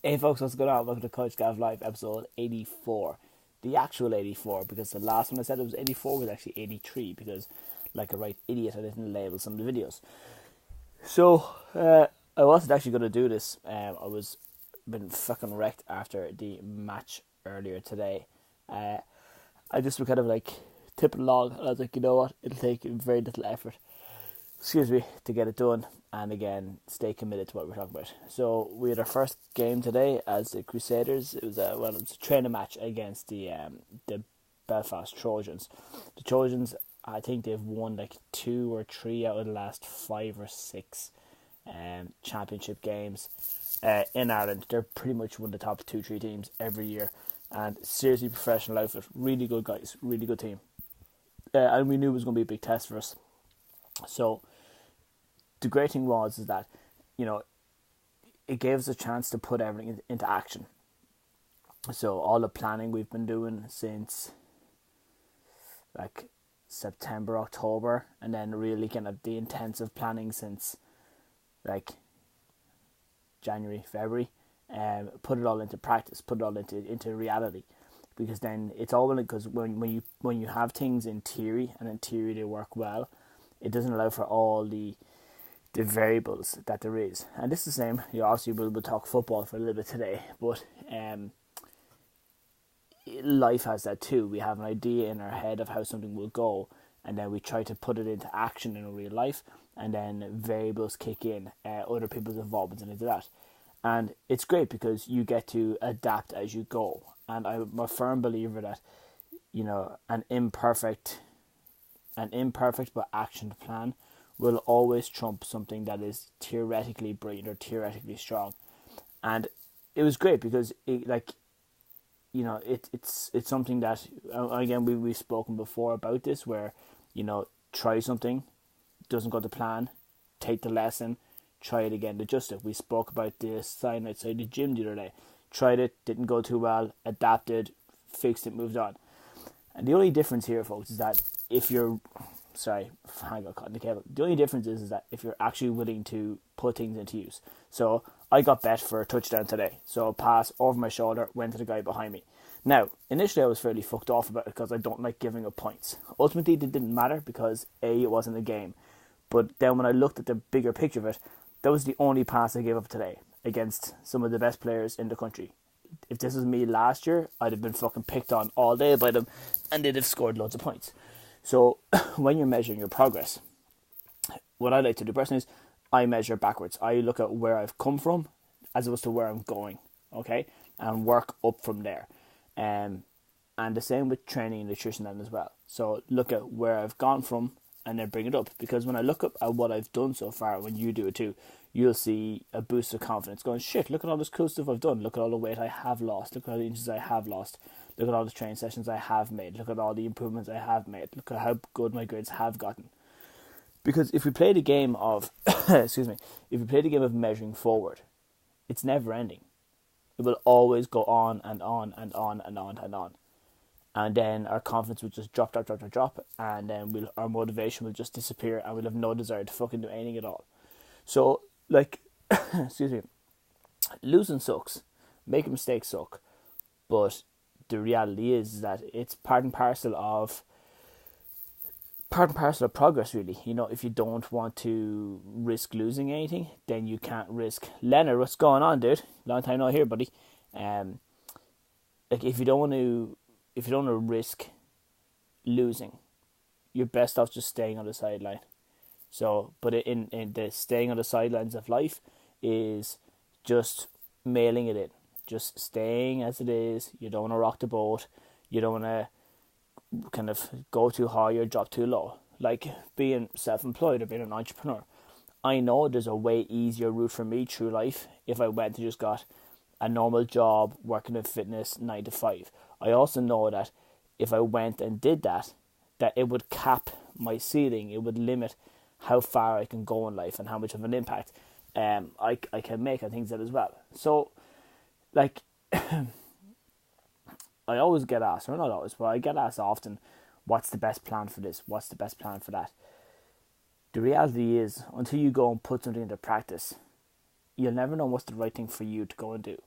Hey folks, what's going on? Welcome to Coach Gav Live, episode 84. The actual 84, because the last one I said it was 84 was actually 83, because like a right idiot I didn't label some of the videos. So, I wasn't actually going to do this. I was been fucking wrecked after the match earlier today. I just was kind of like tipping along, and I was like, you know what, it'll take very little effort, to get it done, and again, stay committed to what we're talking about. So we had our first game today as the Crusaders. It was it was a training match against the Belfast Trojans. The Trojans, I think they've won like 2 or 3 out of the last 5 or 6 championship games in Ireland. They're pretty much one of the top 2-3 teams every year, and seriously professional outfit. Really good guys, really good team, and we knew it was going to be a big test for us. So the Grating Laws is that, it gave us a chance to put everything into action. So all the planning we've been doing since like September, October, and then really kind of the intensive planning since like January, February, put it all into practice, put it all into reality. Because then it's all because when you have things in theory, and in theory they work well, it doesn't allow for all the variables that there is. And this is the same, obviously we'll talk football for a little bit today, but life has that too. We have an idea in our head of how something will go, and then we try to put it into action in real life, and then variables kick in, other people's involvement into that. And it's great because you get to adapt as you go. And I'm a firm believer that, an imperfect but actioned plan will always trump something that is theoretically brilliant or theoretically strong. And it was great because it's something that, again, we've spoken before about this, where try something, doesn't go to plan, take the lesson, try it again, adjust it. We spoke about the sign outside the gym the other day. Tried it, didn't go too well, adapted, fixed it, moved on. And the only difference here, folks, is that if you're I got caught in the cable. The only difference is that if you're actually willing to put things into use. So I got bet for a touchdown today. So a pass over my shoulder, went to the guy behind me. Now, initially I was fairly fucked off about it because I don't like giving up points. Ultimately, it didn't matter because it wasn't a game. But then when I looked at the bigger picture of it, that was the only pass I gave up today against some of the best players in the country. If this was me last year, I'd have been fucking picked on all day by them, and they'd have scored loads of points. So when you're measuring your progress, what I like to do personally is I measure backwards. I look at where I've come from as opposed to where I'm going, okay, and work up from there. And the same with training and nutrition then as well. So look at where I've gone from and then bring it up. Because when I look up at what I've done so far, when you do it too, you'll see a boost of confidence going, shit, look at all this cool stuff I've done. Look at all the weight I have lost. Look at all the inches I have lost. Look at all the training sessions I have made. Look at all the improvements I have made. Look at how good my grades have gotten. Because if we play the game of, if we play the game of measuring forward, it's never ending. It will always go on and on and on and on and on. And then our confidence will just drop, and then our motivation will just disappear, and we'll have no desire to fucking do anything at all. So, losing sucks, making mistakes suck, but the reality is that it's part and parcel of progress, really. If you don't want to risk losing anything, then you can't risk. Leonard, what's going on, dude? Long time not here, buddy. If you don't want to risk losing, you're best off just staying on the sideline. So, but in the staying on the sidelines of life is just mailing it in. Just staying as it is. You don't want to rock the boat. You don't want to kind of go too high or drop too low. Like being self-employed or being an entrepreneur. I know there's a way easier route for me through life if I went and just got a normal job working in fitness 9 to 5. I also know that if I went and did that it would cap my ceiling. It would limit how far I can go in life and how much of an impact I can make on things that as well. So, I always get asked, or not always, but I get asked often, what's the best plan for this? What's the best plan for that? The reality is, until you go and put something into practice, you'll never know what's the right thing for you to go and do.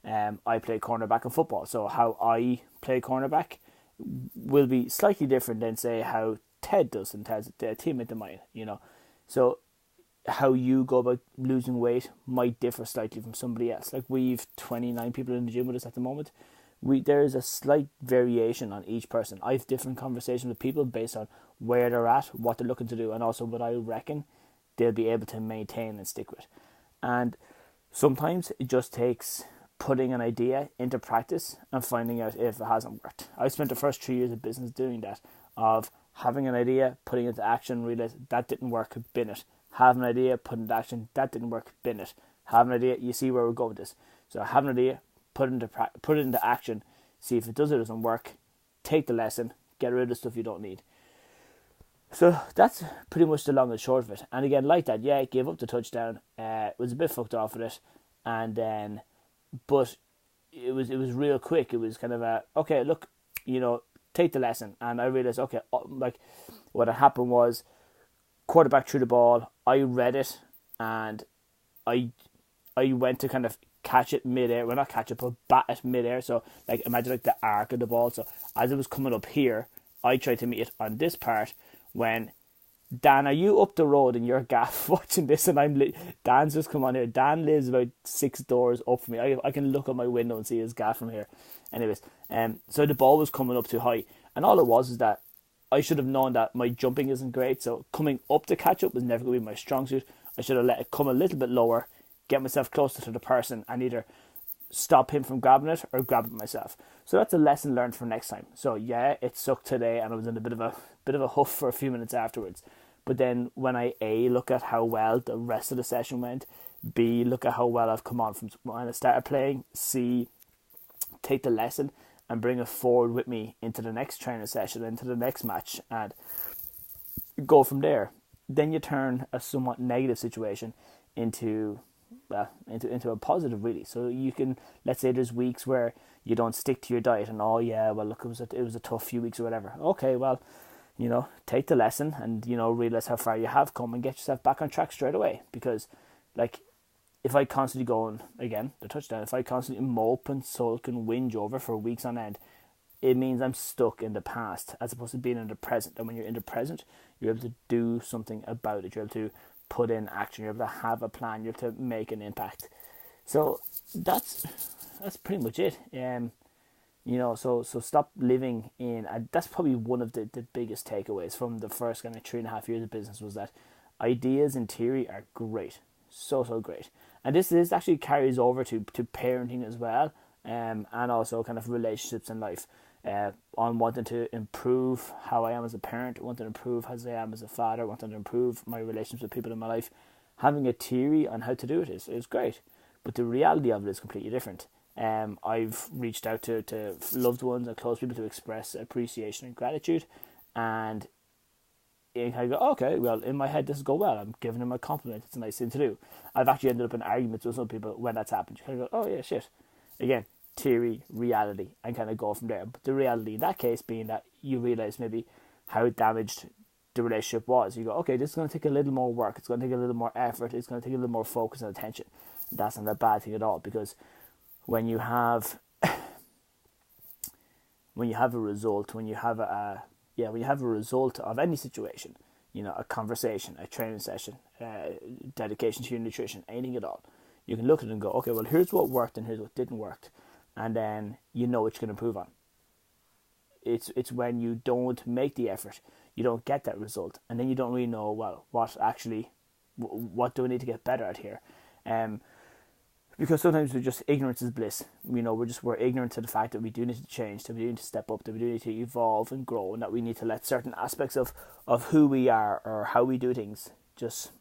I play cornerback in football, so how I play cornerback will be slightly different than say how Ted does, and Ted's a teammate of mine, So how you go about losing weight might differ slightly from somebody else. Like, we've 29 people in the gym with us at the moment. There is a slight variation on each person. I have different conversations with people based on where they're at, what they're looking to do, and also what I reckon they'll be able to maintain and stick with. And sometimes it just takes putting an idea into practice and finding out if it hasn't worked. I spent the first 3 years of business doing that, of having an idea, putting it into action, realize that didn't work, bin it. Have an idea, put it into action, that didn't work, bin it. Have an idea, you see where we're going with this. So have an idea, put it into action, see if it does or doesn't work, take the lesson, get rid of the stuff you don't need. So that's pretty much the long and short of it. And again, like that, yeah, gave up the touchdown, was a bit fucked off with it, and then, but it was real quick. It was kind of okay, look, take the lesson. And I realized, okay, like, what had happened was, quarterback threw the ball, I read it, and I went to kind of catch it mid-air. Well, not catch it, but bat it mid-air. So, like, imagine like the arc of the ball. So as it was coming up here, I tried to meet it on this part. When, Dan, are you up the road in your gaff watching this? And Dan's just come on here. Dan lives about 6 doors up from me. I can look out my window and see his gaff from here. Anyways, so the ball was coming up too high. And all it was is that I should have known that my jumping isn't great. So coming up to catch up was never going to be my strong suit. I should have let it come a little bit lower, get myself closer to the person, and either stop him from grabbing it or grab it myself. So that's a lesson learned for next time. So yeah, it sucked today, and I was in a bit of a huff for a few minutes afterwards. But then when I look at how well the rest of the session went, B, look at how well I've come on from when I started playing, C, take the lesson and bring it forward with me into the next training session, into the next match, and go from there. Then you turn a somewhat negative situation into a positive, really. So you can, let's say there's weeks where you don't stick to your diet, and look, it was a tough few weeks or whatever. Okay, well, take the lesson and, realize how far you have come and get yourself back on track straight away. Because, like, if I constantly go on, again, the touchdown, if I constantly mope and sulk and whinge over for weeks on end, it means I'm stuck in the past as opposed to being in the present. And when you're in the present, you're able to do something about it. You're able to put in action. You're able to have a plan. You're able to make an impact. So that's pretty much it. So stop living in, that's probably one of the biggest takeaways from the first kind of 3.5 years of business, was that ideas in theory are great. So great. And this actually carries over to parenting as well, and also kind of relationships in life. On wanting to improve how I am as a parent, wanting to improve as I am as a father, wanting to improve my relationships with people in my life. Having a theory on how to do it is great, but the reality of it is completely different. I've reached out to loved ones and close people to express appreciation and gratitude, and I go, okay, well, in my head this will go well. I'm giving them a compliment. It's a nice thing to do. I've actually ended up in arguments with some people when that's happened. You kind of go, oh yeah, shit. Again, theory, reality, and kind of go from there. But the reality in that case being that you realise maybe how damaged the relationship was. You go, okay, this is going to take a little more work. It's going to take a little more effort. It's going to take a little more focus and attention. That's not a bad thing at all, because when you have a result, when you have a result of any situation, a conversation, a training session, dedication to your nutrition, anything at all, you can look at it and go, okay, well, here's what worked and here's what didn't work, and then you know what you can improve on. It's when you don't make the effort, you don't get that result, and then you don't really know, well, what do I need to get better at here? Because sometimes ignorance is bliss. We're ignorant to the fact that we do need to change, that we do need to step up, that we do need to evolve and grow, and that we need to let certain aspects of who we are or how we do things just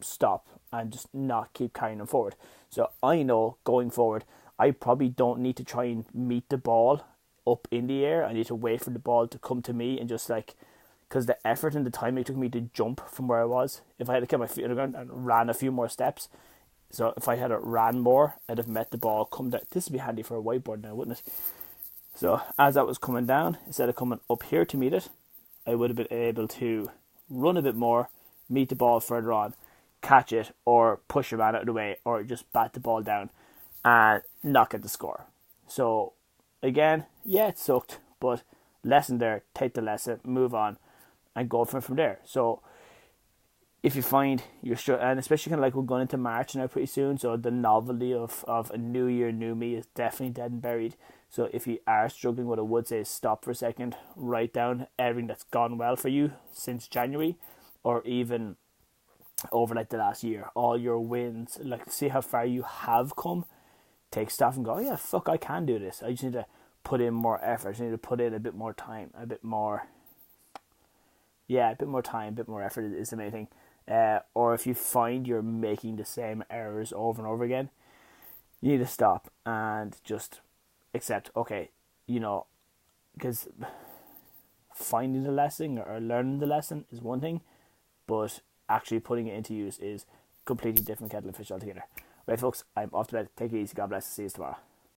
stop and just not keep carrying them forward. So I know going forward, I probably don't need to try and meet the ball up in the air. I need to wait for the ball to come to me, and just because the effort and the time it took me to jump from where I was, if I had to get my feet on the ground and ran a few more steps. So if I had ran more, I'd have met the ball, come down. This would be handy for a whiteboard now, wouldn't it? So as that was coming down, instead of coming up here to meet it, I would have been able to run a bit more, meet the ball further on, catch it, or push your man out of the way, or just bat the ball down. and not get the score. So again, yeah, it sucked, but lesson there, take the lesson, move on, and go from there. So if you find you're and especially kind of like we're going into March now pretty soon, so the novelty of a new year, new me is definitely dead and buried. So if you are struggling, what I would say is stop for a second, write down everything that's gone well for you since January, or even over like the last year, all your wins, like see how far you have come. Take stuff and go, oh, yeah, fuck, I can do this. I just need to put in more effort. I just need to put in a bit more time, a bit more time, a bit more effort is the main thing. Or if you find you're making the same errors over and over again, you need to stop and just accept, okay, because finding the lesson or learning the lesson is one thing, but actually putting it into use is completely different kettle of fish altogether. Right, folks, I'm off to bed. Take it easy. God bless. See you tomorrow.